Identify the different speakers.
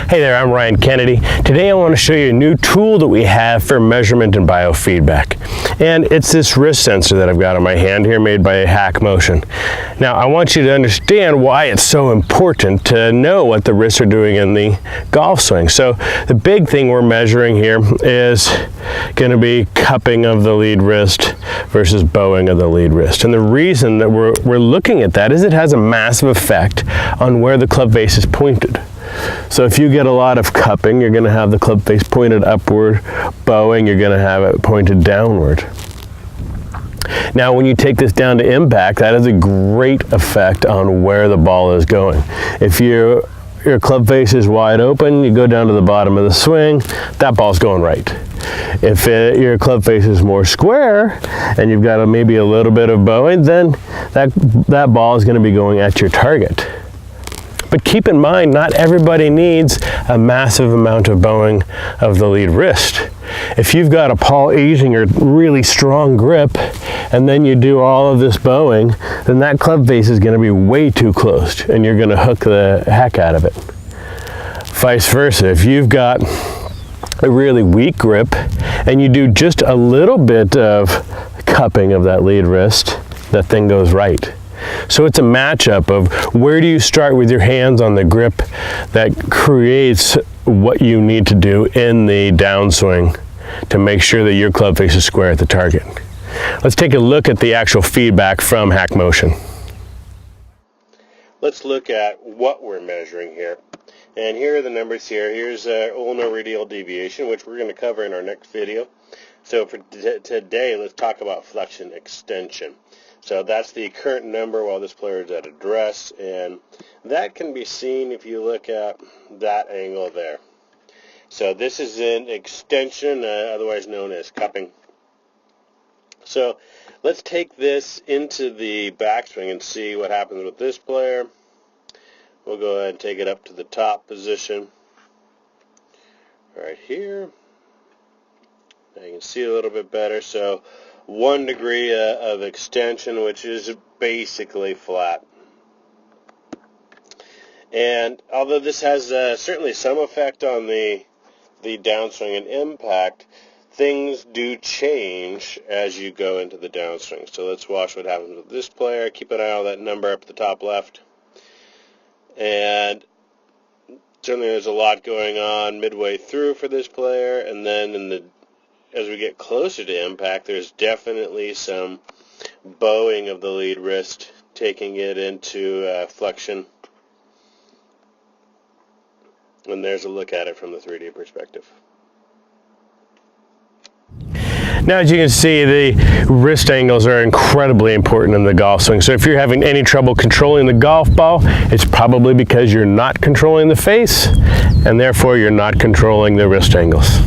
Speaker 1: Hey there, I'm Ryan Kennedy. Today I want to show you a new tool that we have for measurement and biofeedback. And it's this wrist sensor that I've got on my hand here, made by HackMotion. Now I want you to understand why it's so important to know what the wrists are doing in the golf swing. So the big thing we're measuring here is going to be cupping of the lead wrist versus bowing of the lead wrist. And the reason that we're looking at that is it has a massive effect on where the club face is pointed. So if you get a lot of cupping, you're going to have the club face pointed upward. Bowing, you're going to have it pointed downward. Now when you take this down to impact, that has a great effect on where the ball is going. If your club face is wide open, you go down to the bottom of the swing, that ball's going right. If your club face is more square and you've got maybe a little bit of bowing, then that ball is going to be going at your target. But keep in mind, not everybody needs a massive amount of bowing of the lead wrist. If you've got a Paul Asinger or really strong grip, and then you do all of this bowing, then that club face is going to be way too closed, and you're going to hook the heck out of it. Vice versa, if you've got a really weak grip, and you do just a little bit of cupping of that lead wrist, that thing goes right. So it's a matchup of where do you start with your hands on the grip that creates what you need to do in the downswing to make sure that your club face is square at the target. Let's take a look at the actual feedback from HackMotion. Let's look at what we're measuring here. And here are the numbers here. Here's ulnar radial deviation, which we're going to cover in our next video. So for today, let's talk about flexion extension. So that's the current number while this player is at address, and that can be seen if you look at that angle there. So this is an extension, otherwise known as cupping. So let's take this into the backswing and see what happens with this player. We'll go ahead and take it up to the top position right here. Now you can see a little bit better. So 1 degree of extension, which is basically flat. And although this has certainly some effect on the downswing and impact, things do change as you go into the downswing. So let's watch what happens with this player. Keep an eye on that number up at the top left. And certainly there's a lot going on midway through for this player, and then as we get closer to impact, there's definitely some bowing of the lead wrist, taking it into flexion. And there's a look at it from the 3D perspective. Now, as you can see, the wrist angles are incredibly important in the golf swing. So if you're having any trouble controlling the golf ball, it's probably because you're not controlling the face, and therefore you're not controlling the wrist angles.